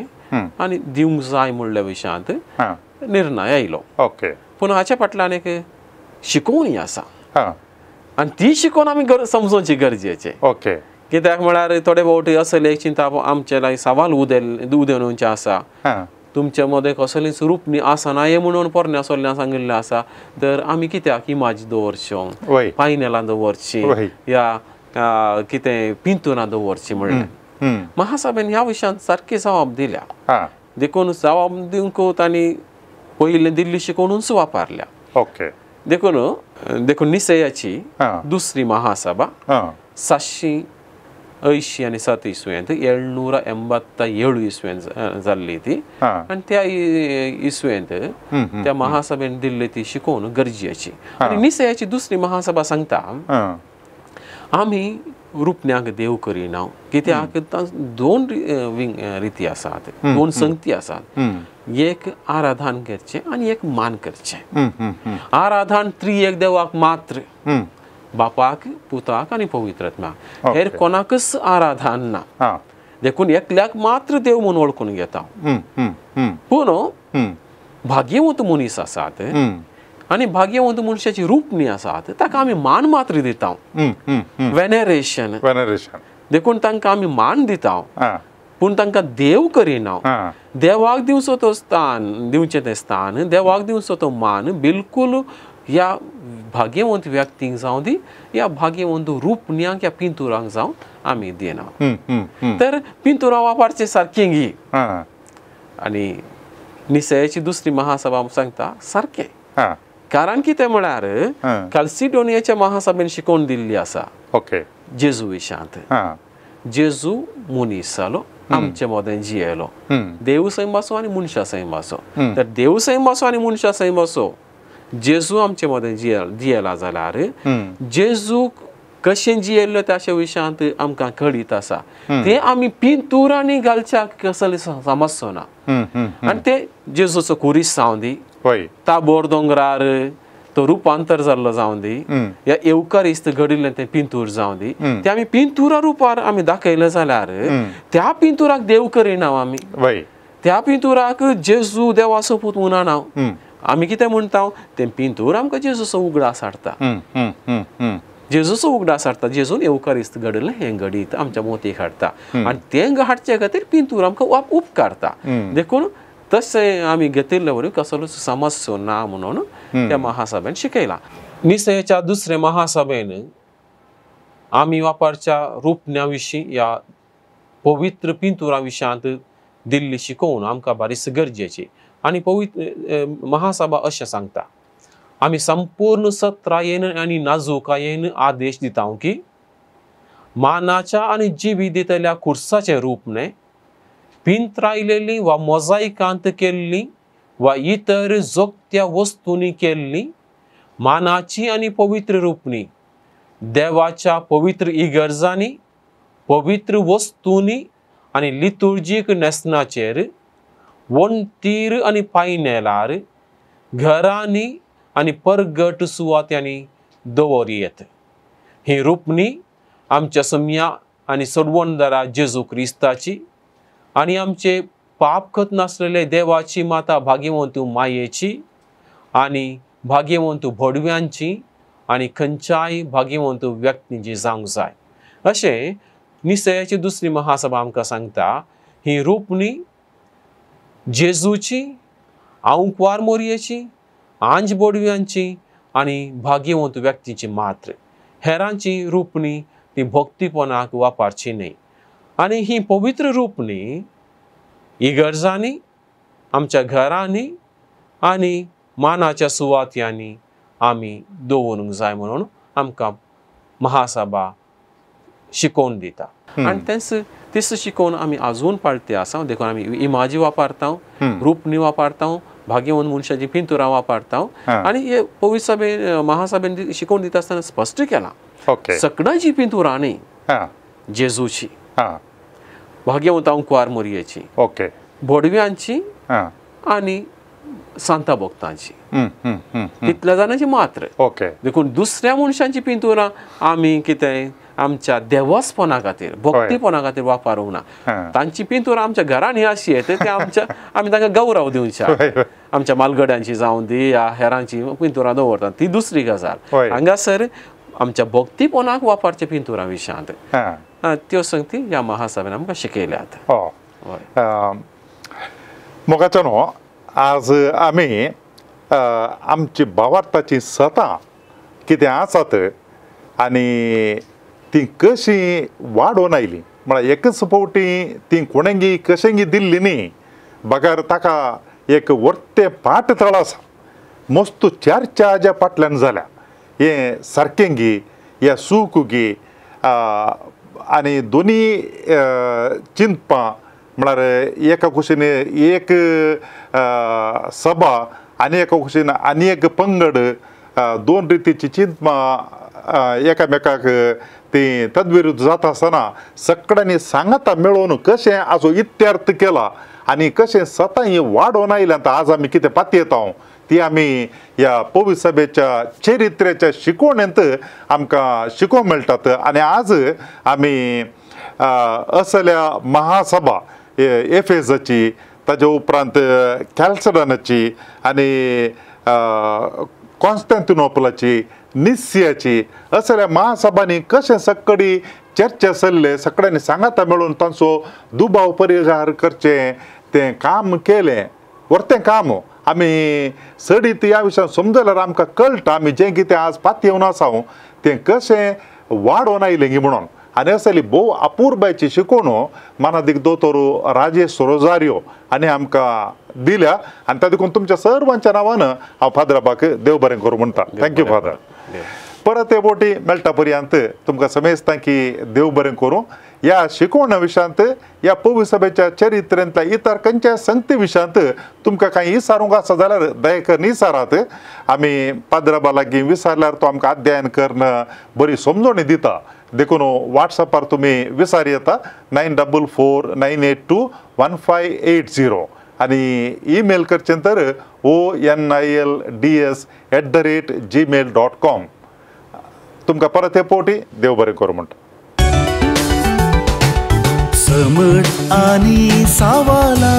आनी दिवंक जाय म्हणल्या विशयांत निर्णय आयलो पूण हाच्या फाटल्यान एक शिकोवणी आसा आनी ती शिकोवन आमी समजोवची गरजेचें कित्याक म्हळ्यार थोडे फावटी असले एक चिंता आमचे सवाल उदेवचे आसा तुमचे मदें कसलेंच रूपनी आसना हे म्हणून पोरण्या सोल्ल्यान सांगिल्लें आसा तर आमी कित्याक इमाजी दवरच्यो पायनेलां दवरची या कितें पिंतुरां दवरची म्हणलें महासभेन ह्या विशयांत सारकी जबाब दिल्या देखून जबाब दिवंक तांणी पयलें दिल्ली शिकोवनूच वापरल्या देखून निसयाची दुसरी महासभा 780 आनी 7 इसवेंत 1787 इसवेंत जाल्ली ती आनी त्या इसवेंत त्या महासभेन दिल्ली ती शिकोवन गरजेची आनी निसयाची दुसरी महासभा सांगता आमी रूपण्यांक देव करिना कित्याक दोन रिती आसात दोन संगती आसात एक आराधन करचें आनी एक मान करचें आराधन त्रिएक देवाक मात्र बापाक पुताक आनी पवित्रात्म्याक हेर कोणाकच आराधन ना देखून एकल्याक मात्र देव म्हणून वळखून घेता पूण भाग्यवंत मनीस आसात आनी भाग्यवंत मनशाची रूपणी आसात ताका आमी मान मात्र दिता वेनेरेशन देखून तांकां आमी मान दिता पूण तांकां देव करिना देवाक दिवचो तो स्थान दिवचें तें स्थान देवाक दिवचो तो मान बिलकुल ह्या भाग्यवंत व्यक्तीक जावं दी या भाग्यवंत रूपण्यांक या पिंतुरांक जावं आमी दिना तर पिंतुरां वापरचें सारकें घी आनी निसयाची दुसरी महासभा सांगता सारकें कारण कितें म्हळ्यार कॅल्सिडोनियाच्या महासभेन शिकोवन दिल्ली आसा जेजू विशयांत जेजू मनीस जालो आमचे मदें जियेलो देव सैम आसो आनी मनशा सैम आसो तर देव सैम आसो आनी मनशा सैम आसो जेजू आमचे मदें जियेला जाल्यार जेजू कशें जियेल्लो त्या विशयांत आमकां कळीत आसा ते आमी पिंतुरांनी घालच्या कसले समस्या ना आनी ते जेजूचो कुरीस जावं दी ताबोर दोंगरार तो रुपांतर जाल्लो जावं दी या एवकारिस्त घडिल्लें तें पिंतूर जावं दी ते आमी पिंतुरा रुपार आमी दाखयलें जाल्यार त्या पिंतुराक देव करिना आमी त्या पिंतुराक जेजू देवाचो पूत म्हणना आमी कितें म्हणटा तें पिंतूर आमकां जेजूचो उगडास हाडटा जेजूचो उगडास हाडटा जेजून एवकारिस्त घडयलें हें घडीत आमच्या मोतीक हाडटा आनी तें हाडचे खातीर पिंतूर आमकां उपकारता देखून तशें आमी घेतिल्ले वरी कसलोच समस्या ना म्हणून त्या महासभेन शिकयला निसयाच्या दुसऱ्या महासभेन आमी वापरच्या रूपण्या विशीं या पवित्र पिंतुरा विशयांत दिल्ली शिकोवन आमकां बारीस गरजेची आनी पवित्र महासभा अशें सांगता आमी संपूर्ण सत्रायेन आनी नाजूकायेन आदेश दिता की मानाच्या आनी जिवीत दितल्या खुर्साचें रूपणें पिंत्रायलेली वा मोजायकांत केल्ली वा इतर जोगत्या वस्तूंनी केल्ली मानाची आनी पवित्र रूपणी देवाच्या पवित्र इगर्जांनी, पवित्र वस्तूंनी आणि लितुर्जीक नेसनाचेर, वंटीर आणि पायनेलार, घरांनी आणि परगट सुवात्यांनी दवरियेत. ही रूपणी आमच्या सम्या आणि सोडवणदारा जेजू क्रिस्ताची आणि आमचे पापखत नासलेले देवाची माता भाग्यवंतू मायेची आणि भाग्यवंतू भडव्यांची आणि खंयच्याय भाग्यवंतू व्यक्तींची जावंक जाय. अशें निसयाची दुसरी महासभा आमकां सांगता. ही रूपणी जेजूची, आंकवार मोरयेची, आंज बोडव्यांची आणि भाग्यवंत व्यक्तीची मात्र. हेरांची रूपणी ती भक्तीपणाक वापरची न्ही. आणि ही पवित्र रूपणी इगर्जांनी, आमच्या घरांनी आणि मानाच्या सुवात्यांनी आमी दवरूंक जाय म्हणून आमकां महासभा शिकोवन दिता. आणि तेच शिकोवन आमी अजून पाळटे आसा. देखून आमी इमाजी वापरता, रूपणी वापरता, भाग्यवंत मनशाची पिंतुरां वापरता. आणि हे पवित्र सभे महासभेन शिकोवन दिता आसतना स्पश्ट केलां सगळ्यांची पिंतुरां न्ही, जेजूची, भाग्यवंत आंकवार मोरयेची, भडव्यांची आणि सांता भक्तांची, तितल्या जाणांची मात्र. देखून दुसऱ्या मनशांची पिंतुरां आमी कितें आमच्या देवासपणा खातीर, भक्तीपणा खातीर वापरूंक ना. तांची पिंतुरां आमच्या घरांत ही अशी येते ते आमी तांकां गौरव दिवच्या. आमच्या मालगड्यांची जावं दी या हेरांची पिंतुरां दवरतात ती दुसरी गजाल. हांगासर आमच्या भक्तीपणाक वापरचे पिंतुरां विशयांत त्यो संगती ह्या महासभेन आमकां शिकयल्यात. मोगाचनो आज आमी आमची भावार्थाची सतां कितें आसात आनी ती कशी वाडोवन आयली, म्हळ्यार एकच फावटी ती कोणेंगी कशेंगी दिल्ली न्ही, बगर ताका एक वर्ते पाट तळ आसा. मस्त चर्चा ज्या फाटल्यान जाल्या हे सारकेंगी या सूखगी आनी दोनी चिंतपां म्हळ्यार एका कुशीन एक सभा आनी एका कुशीन आनी एक पंगड दोन रितीची चिंतपां एकामेकाक ती तद्विरुद्ध जाता आसतना सगळ्यांनी सांगता मेळोवन कशें हाचो इत्यार्थ केला आनी कशें सतां ही वाडोवन आयल्यात आज आमी कितें पातयेता ती आमी ह्या पवित्र सभेच्या चरित्र्याच्या शिकवणेंत आमकां शिकोवंक मेळटात. आनी आज आमी असल्या महासभा एफेसाची, ताजे उपरांत कॅल्सडनाची आनी कॉन्स्टँटिनोपलाची, निसियाची असल्या महासभांनी कशें सक्कडी चर्चा चल्ले, सगळ्यांनी सांगता मेळून तांचो दुबाव परिहार करचें तें काम केलें. व्हरतें काम आमी सडीत ह्या विशयान समजल्यार आमकां कळटा आमी जें कितें आज पातयेवन आसा तें कशें वाडोवन आयलें गी म्हणून. आनी असली भोव अपूर्बायची शिकवण मानादीक दोतोर राजेश रोजारियो आनी आमकां दिल्या. आनी ताका देखून तुमच्या सर्वांच्या नांवान हांव फादराबाक देव बरें करूं म्हणटा. Thank you father. परत हे मेळटा पर्यंत तुमकां समेजता की देव बरें करूं. ह्या शिकवणा विशयांत, ह्या पवित्र सभेच्या चरित्रांतल्या इतर खंयच्याय संगती विशयांत तुमकां कांय विचारूंक आसा जाल्यार दयेकर विचारात. आमी पाद्राबा लागीं विचारल्यार तो आमकां अध्ययन करून बरी समजोणी दिता. देखून व्हॉट्सॅपार तुमी विचार येता 9449821580 आनी ईमेल करचें तर onilds@gmail.com. तुमकां परत हे पोवटी देव बरें करूं म्हणटा. समड आनी सावाला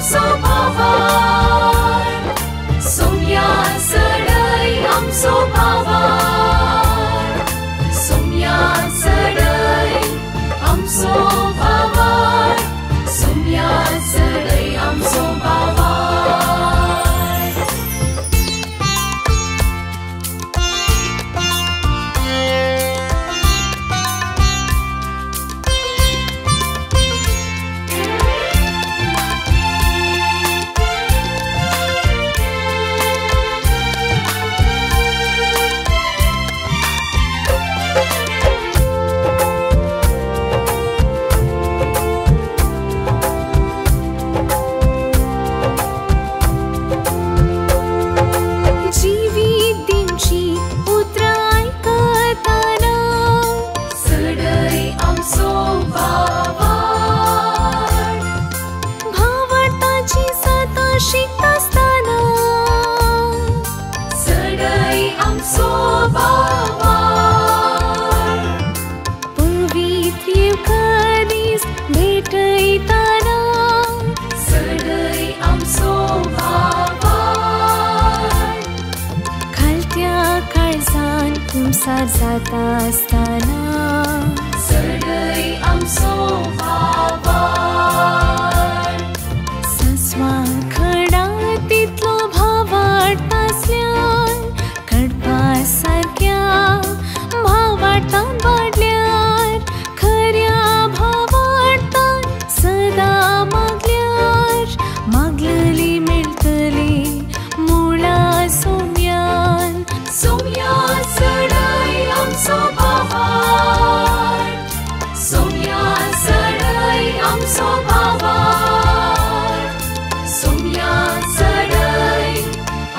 आमचो भावार सोम्या चढय आमचो भावार सोम्या चढय आमचो भावार सोम्या चढय आमचो भावार जाता असताना चढय आमचो भावार सस्वा खडा तितलो भावार्थ आसल्यान कडपा सारक्या भावार्थान वाडल्यार खऱ्या भावार्थान सदा मागल्यार मागलेली मेळटली मुळा सोम्यान सोम्या चढय आमचो भावार सोम्या चढय आमचो भावार सोम्या चढय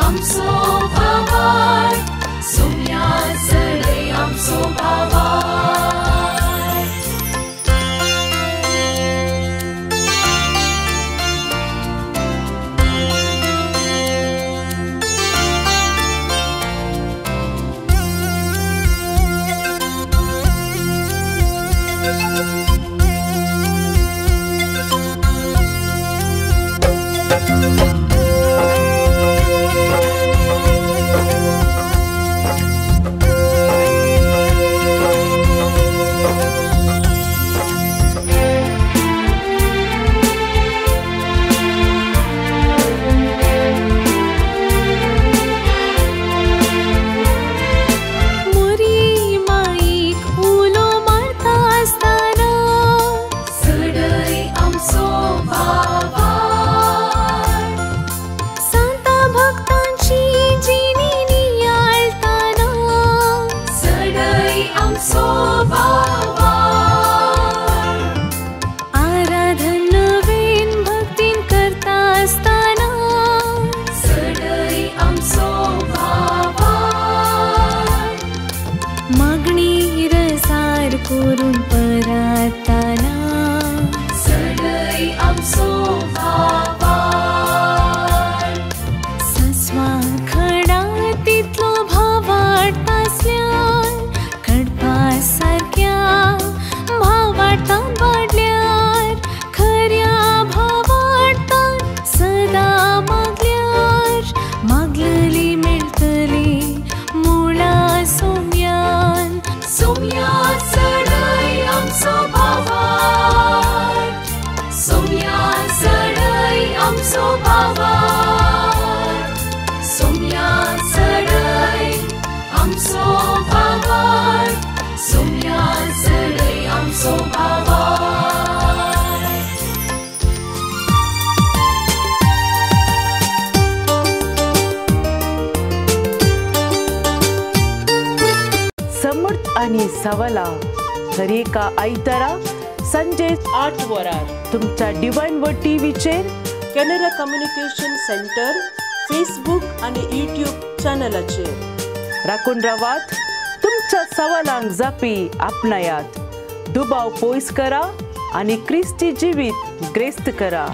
आमचो भावार सोम्या चढय आमचो भावार करून परताना चढय आमचो भावार सस्वा खडा तितलो भावार्थ आसल्यान कडपा सारक्या भावार्थान वाडल्यार खऱ्या भावार्थान सदा मागल्यार मागलेली मेळटली मुळा सोम्यान सोम्या चढय आमचो भावार सोम्या चढय आमचो भावार सोम्या चढय आमचो भावार सोम्या चढय आमचो भावार समर्थ आणि सवाला हर एका आयतारा संजे 8 वरार तुमच्या डिवाइन वर्ड टीव्हीचेर कॅनरा कम्युनिकेशन सेंटर फेसबुक आणि यूट्यूब चॅनलाचेर राखून रावात तुमच्या सवालांक जापी आपणायात दुबाव पयस करा आणि ख्रिस्ती जिवीत ग्रेस्त करा.